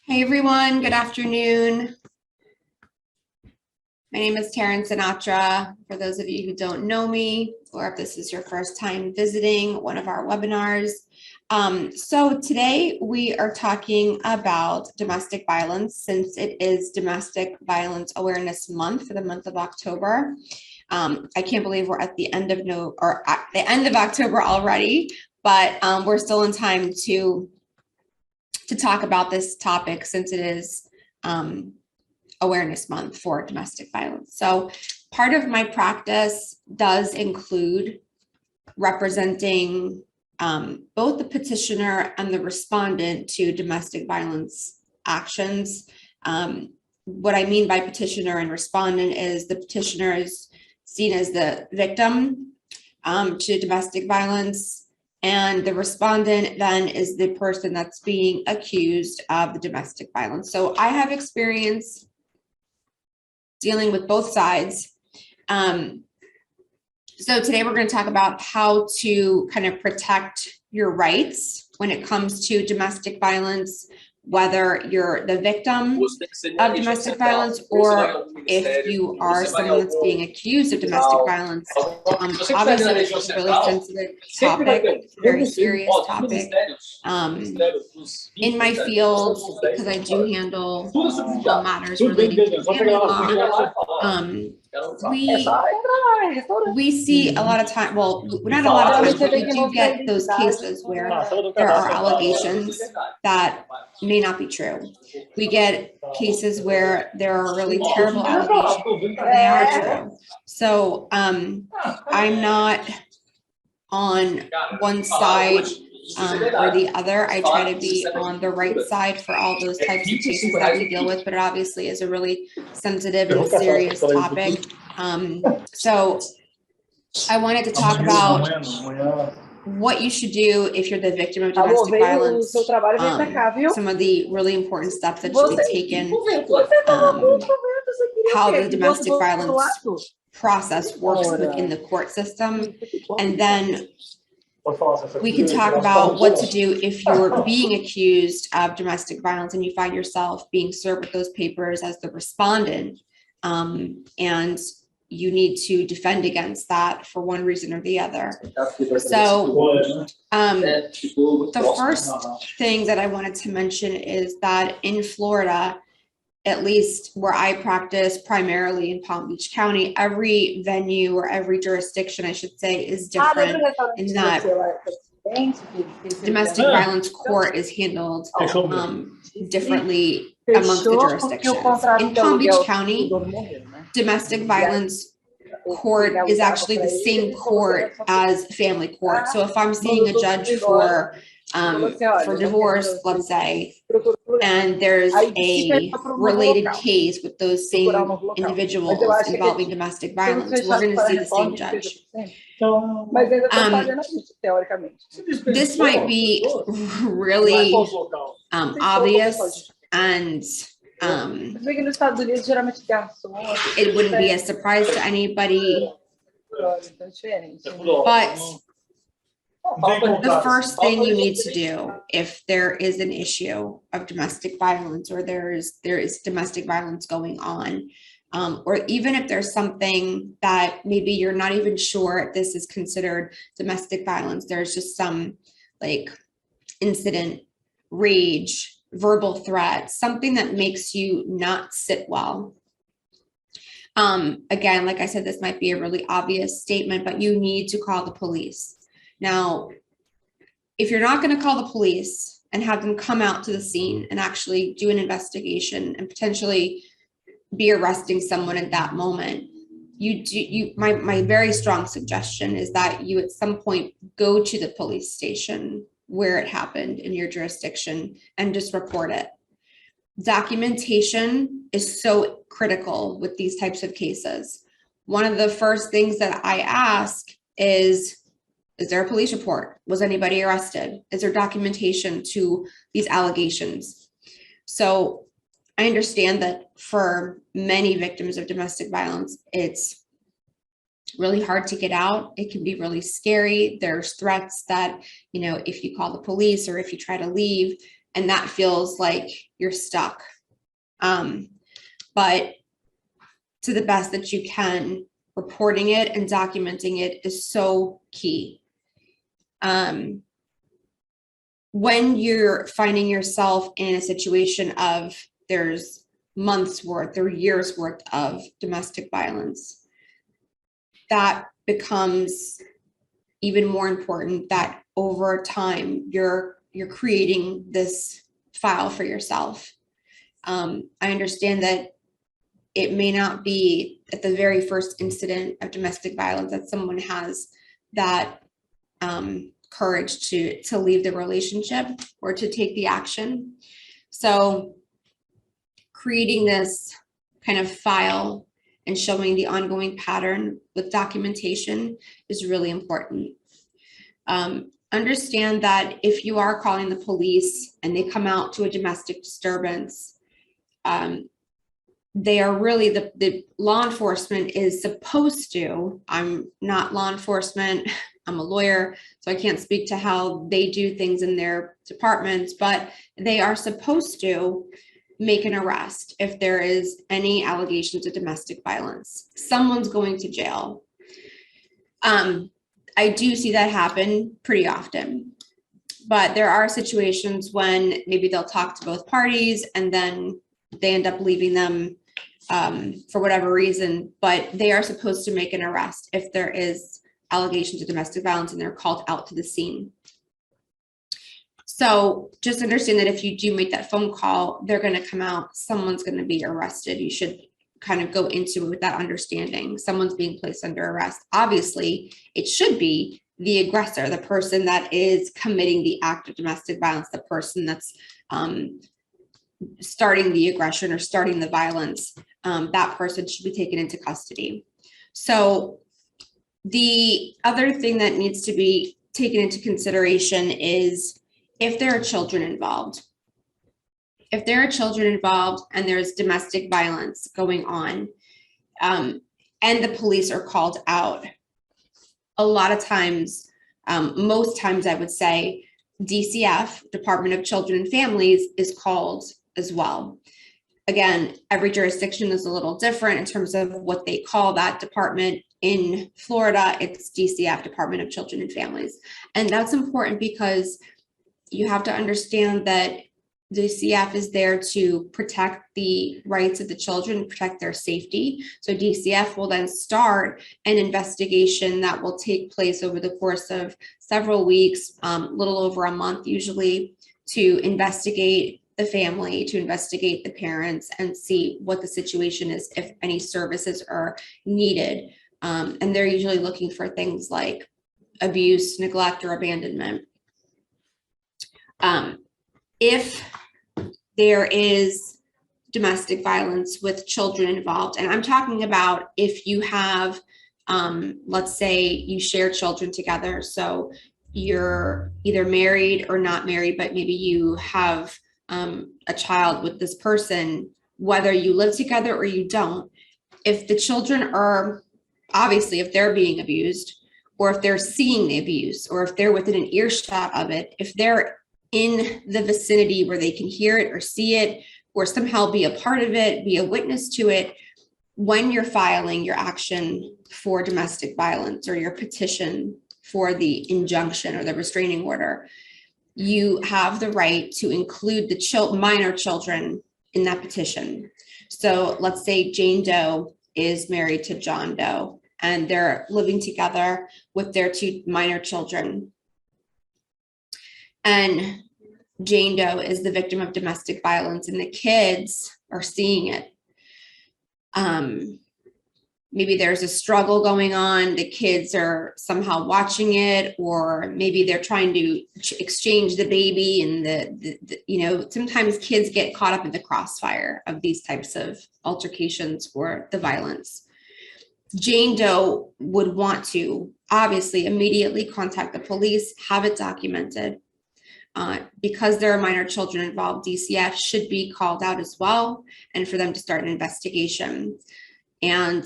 Hey everyone, good afternoon. My name is Taryn Sinatra. For those of you who don't know me, or if this is your first time visiting one of our webinars. So today we are talking about domestic violence, since it is Domestic Violence Awareness Month for the month of October. I can't believe we're at the end of October already, but we're still in time to talk about this topic, since it is Awareness Month for domestic violence. So part of my practice does include representing both the petitioner and the respondent to domestic violence actions. What I mean by petitioner and respondent is the petitioner is seen as the victim to domestic violence, and the respondent then is the person that's being accused of the domestic violence. So I have experience dealing with both sides. So today we're going to talk about how to kind of protect your rights when it comes to domestic violence, whether you're the victim of domestic violence or if you are someone that's being accused of domestic violence. Obviously, this is a really sensitive topic, very serious topic. In my field, because I do handle all matters relating to family law, we see a lot of time, well, not a lot of times, but we do get those cases where there are allegations that may not be true. We get cases where there are really terrible allegations, and they are true. So I'm not on one side or the other. I try to be on the right side for all those types of cases that we deal with, but it obviously is a really sensitive and serious topic. So I wanted to talk about what you should do if you're the victim of domestic violence, some of the really important steps that should be taken, how the domestic violence process works within the court system, and then we can talk about what to do if you're being accused of domestic violence and you find yourself being served with those papers as the respondent, and you need to defend against that for one reason or the other. So the first thing that I wanted to mention is that in Florida, at least where I practice, primarily in Palm Beach County, every venue or every jurisdiction, I should say, is different in that domestic violence court is handled differently amongst the jurisdictions. In Palm Beach County, domestic violence court is actually the same court as family court. So if I'm seeing a judge for divorce, let's say, and there's a related case with those same individuals involving domestic violence, we're going to see the same judge. This might be really obvious, and it wouldn't be a surprise to anybody, but the first thing you need to do if there is an issue of domestic violence, or there is domestic violence going on, or even if there's something that maybe you're not even sure if this is considered domestic violence, there's just some like incident, rage, verbal threat, something that makes you not sit well. Again, like I said, this might be a really obvious statement, but you need to call the police. Now, if you're not going to call the police and have them come out to the scene and actually do an investigation and potentially be arresting someone at that moment, my very strong suggestion is that you at some point go to the police station where it happened in your jurisdiction and just report it. Documentation is so critical with these types of cases. One of the first things that I ask is there a police report? Was anybody arrested? Is there documentation to these allegations? So I understand that for many victims of domestic violence, it's really hard to get out. It can be really scary. There's threats that, if you call the police or if you try to leave, and that feels like you're stuck. But to the best that you can, reporting it and documenting it is so key. When you're finding yourself in a situation of there's months worth or years worth of domestic violence, that becomes even more important, that over time you're creating this file for yourself. I understand that it may not be at the very first incident of domestic violence that someone has that courage to leave the relationship or to take the action. So creating this kind of file and showing the ongoing pattern with documentation is really important. Understand that if you are calling the police and they come out to a domestic disturbance, they are really, the law enforcement is supposed to, I'm not law enforcement, I'm a lawyer, so I can't speak to how they do things in their departments, but they are supposed to make an arrest if there is any allegations of domestic violence. Someone's going to jail. I do see that happen pretty often, but there are situations when maybe they'll talk to both parties and then they end up leaving them for whatever reason, but they are supposed to make an arrest if there is allegations of domestic violence and they're called out to the scene. So just understand that if you do make that phone call, they're going to come out, someone's going to be arrested. You should kind of go into it with that understanding. Someone's being placed under arrest. Obviously, it should be the aggressor, the person that is committing the act of domestic violence, the person that's starting the aggression or starting the violence. That person should be taken into custody. So the other thing that needs to be taken into consideration is if there are children involved. If there are children involved and there's domestic violence going on, and the police are called out, a lot of times, most times I would say, DCF, Department of Children and Families, is called as well. Again, every jurisdiction is a little different in terms of what they call that department. In Florida, it's DCF, Department of Children and Families. And that's important because you have to understand that DCF is there to protect the rights of the children, protect their safety. So DCF will then start an investigation that will take place over the course of several weeks, little over a month usually, to investigate the family, to investigate the parents and see what the situation is, if any services are needed. And they're usually looking for things like abuse, neglect, or abandonment. If there is domestic violence with children involved, and I'm talking about if you have, let's say you share children together, so you're either married or not married, but maybe you have a child with this person, whether you live together or you don't. If the children are, obviously, if they're being abused, or if they're seeing the abuse, or if they're within an earshot of it, if they're in the vicinity where they can hear it or see it, or somehow be a part of it, be a witness to it, when you're filing your action for domestic violence or your petition for the injunction or the restraining order, you have the right to include the minor children in that petition. So let's say Jane Doe is married to John Doe and they're living together with their two minor children. And Jane Doe is the victim of domestic violence and the kids are seeing it. Maybe there's a struggle going on. The kids are somehow watching it, or maybe they're trying to exchange the baby, and sometimes kids get caught up in the crossfire of these types of altercations or the violence. Jane Doe would want to obviously immediately contact the police, have it documented. Because there are minor children involved, DCF should be called out as well, and for them to start an investigation. And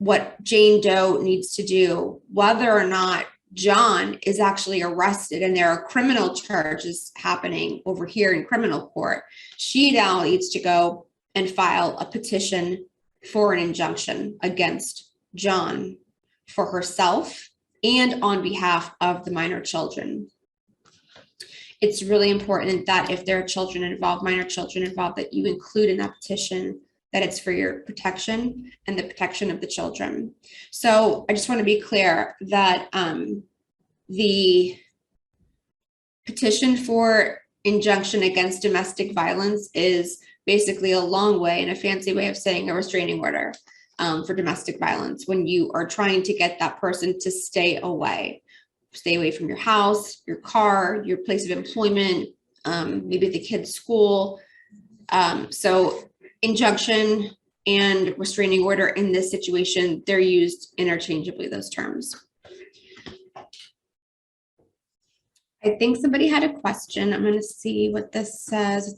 what Jane Doe needs to do, whether or not John is actually arrested and there are criminal charges happening over here in criminal court. She now needs to go and file a petition for an injunction against John for herself and on behalf of the minor children. It's really important that if there are children involved, minor children involved, that you include in that petition that it's for your protection and the protection of the children. So I just want to be clear that the petition for injunction against domestic violence is basically a long way and a fancy way of saying a restraining order for domestic violence when you are trying to get that person to stay away from your house, your car, your place of employment, maybe the kid's school. So injunction and restraining order in this situation, they're used interchangeably, those terms. I think somebody had a question. I'm going to see what this says.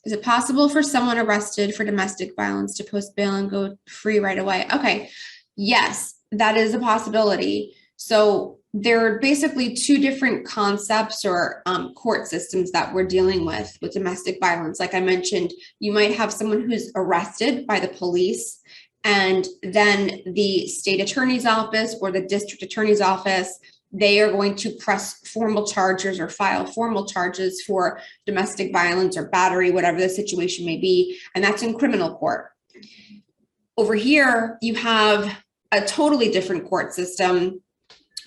Is it possible for someone arrested for domestic violence to post bail and go free right away? Okay. Yes, that is a possibility. So there are basically two different concepts or court systems that we're dealing with domestic violence. Like I mentioned, you might have someone who's arrested by the police, and then the state attorney's office or the district attorney's office, they are going to press formal charges or file formal charges for domestic violence or battery, whatever the situation may be, and that's in criminal court. Over here, you have a totally different court system,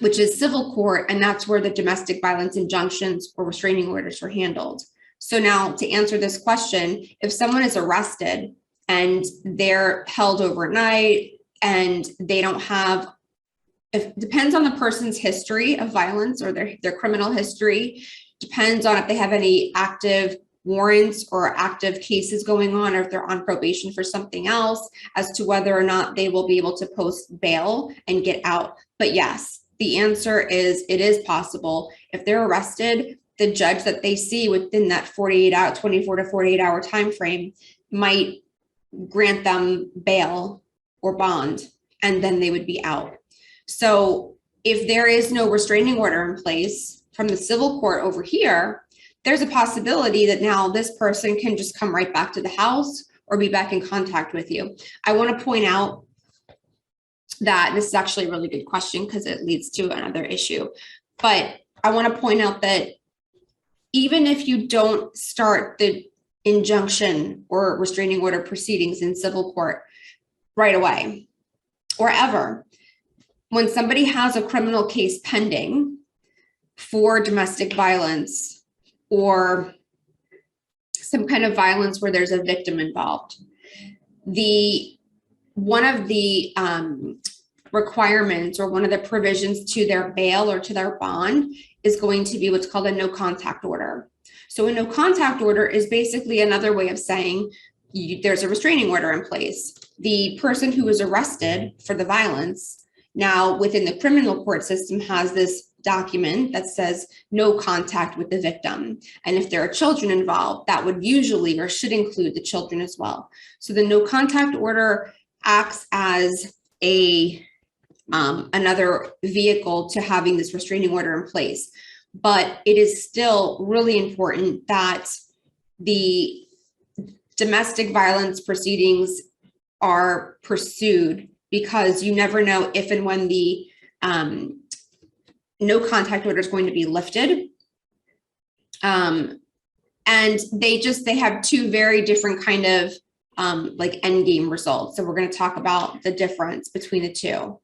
which is civil court, and that's where the domestic violence injunctions or restraining orders are handled. So now to answer this question, if someone is arrested and they're held overnight and they don't have, it depends on the person's history of violence or their criminal history, depends on if they have any active warrants or active cases going on, or if they're on probation for something else, as to whether or not they will be able to post bail and get out. But yes, the answer is it is possible. If they're arrested, the judge that they see within that 24 to 48 hour time frame might grant them bail or bond, and then they would be out. So if there is no restraining order in place from the civil court over here, there's a possibility that now this person can just come right back to the house or be back in contact with you. I want to point out that this is actually a really good question because it leads to another issue. But I want to point out that even if you don't start the injunction or restraining order proceedings in civil court right away or ever, when somebody has a criminal case pending for domestic violence or some kind of violence where there's a victim involved, one of the requirements or one of the provisions to their bail or to their bond is going to be what's called a no contact order. So a no contact order is basically another way of saying there's a restraining order in place. The person who was arrested for the violence now within the criminal court system has this document that says no contact with the victim. And if there are children involved, that would usually or should include the children as well. So the no contact order acts as another vehicle to having this restraining order in place. But it is still really important that the domestic violence proceedings are pursued, because you never know if and when the no contact order is going to be lifted. And they have two very different kind of like end game results. So we're going to talk about the difference between the two.